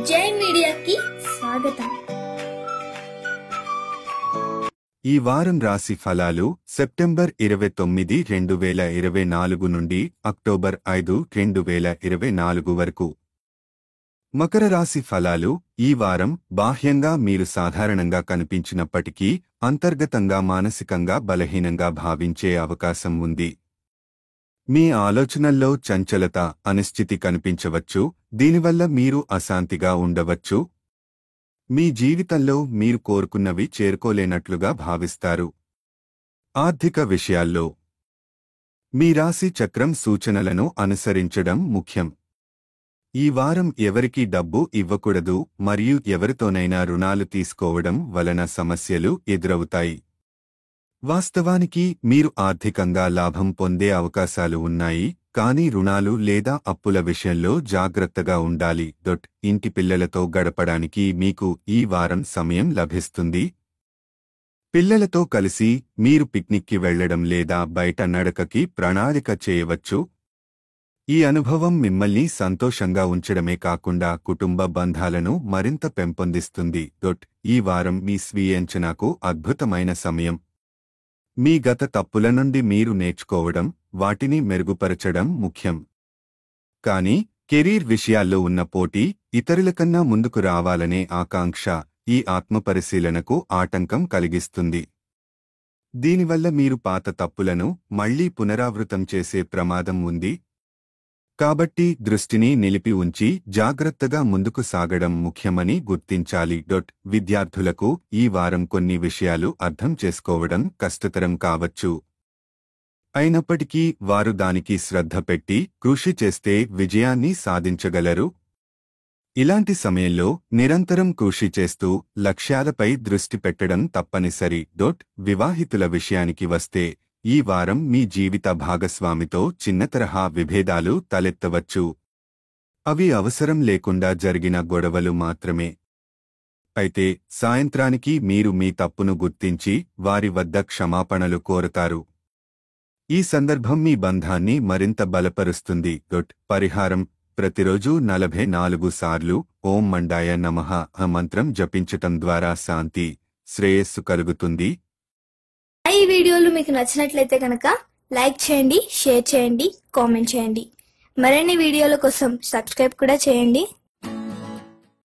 జై మీడియాకి స్వాగతం. ఈ వారం రాశి ఫలాలు సెప్టెంబర్ 29, 2024 నుండి అక్టోబర్ 5, 2024 వరకు. మకర రాశి ఫలాలు ఈ వారం బాహ్యంగా మీరు సాధారణంగా కనిపించినప్పటికీ అంతర్గతంగా మానసికంగా బలహీనంగా భావించే అవకాశం ఉంది. మీ ఆలోచనల్లో చంచలత, అనిశ్చితి కనిపించవచ్చు. దీనివల్ల మీరు అశాంతిగా ఉండవచ్చు. మీ జీవితంలో మీరు కోరుకున్నవి చేరుకోలేనట్లుగా భావిస్తారు. ఆర్థిక విషయాల్లో మీ రాశి చక్రం సూచనలను అనుసరించడం ముఖ్యం. ఈ వారం ఎవరికీ డబ్బు ఇవ్వకూడదు మరియు ఎవరితోనైనా రుణాలు తీసుకోవడం వలన సమస్యలు ఎదురవుతాయి. వాస్తవానికి మీరు ఆర్థికంగా లాభం పొందే అవకాశాలు ఉన్నాయి, కానీ రుణాలు లేదా అప్పుల విషయంలో జాగ్రత్తగా ఉండాలి. ఇంటి పిల్లలతో గడపడానికి మీకు ఈ వారం సమయం లభిస్తుంది. పిల్లలతో కలిసి మీరు పిక్నిక్కి వెళ్లడం లేదా బయట నడకకి ప్రణాళిక చేయవచ్చు. ఈ అనుభవం మిమ్మల్ని సంతోషంగా ఉంచడమే కాకుండా కుటుంబ బంధాలను మరింత పెంపొందిస్తుంది. ఈ వారం మీ స్వీయంచనాకు అద్భుతమైన సమయం. మీ గత తప్పుల నుండి మీరు నేర్చుకోవడం, వాటిని మెరుగుపరచడం ముఖ్యం. కానీ కెరీర్ విషయాల్లో ఉన్న పోటీ, ఇతరులకన్నా ముందుకు రావాలనే ఆకాంక్ష ఈ ఆత్మపరిశీలనకు ఆటంకం కలిగిస్తుంది. దీనివల్ల మీరు పాత తప్పులను మళ్లీ పునరావృతం చేసే ప్రమాదం ఉంది. కాబట్టి దృష్టిని నిలిపి ఉంచి జాగ్రత్తగా ముందుకు సాగడం ముఖ్యమని గుర్తించాలి. విద్యార్థులకు ఈ వారం కొన్ని విషయాలు అర్థం చేసుకోవడం కష్టతరం కావచ్చు. అయినప్పటికీ వారు దానికి శ్రద్ధ పెట్టి కృషి చేస్తే విజయాన్ని సాధించగలరు. ఇలాంటి సమయంలో నిరంతరం కృషి చేస్తూ లక్ష్యాలపై దృష్టి పెట్టడం తప్పనిసరి. వివాహితుల విషయానికి వస్తే ఈ వారం మీ జీవిత భాగస్వామితో చిన్న తరహా విభేదాలు తలెత్తవచ్చు. అవి అవసరం లేకుండా జరిగిన గొడవలు మాత్రమే. అయితే సాయంత్రానికి మీరు మీ తప్పును గుర్తించి వారి వద్ద క్షమాపణలు కోరతారు. ఈ సందర్భం మీ బంధాన్ని మరింత బలపరుస్తుంది. పరిహారం: ప్రతిరోజు 44 సార్లు ఓం మండాయ నమః మంత్రం జపించటం ద్వారా శాంతి, శ్రేయస్సు కలుగుతుంది. ఈ వీడియోలు మీకు నచ్చినట్లయితే కనుక లైక్ చేయండి, షేర్ చేయండి, కామెంట్ చేయండి. మరిన్ని వీడియోల కోసం సబ్స్క్రైబ్ కూడా చేయండి.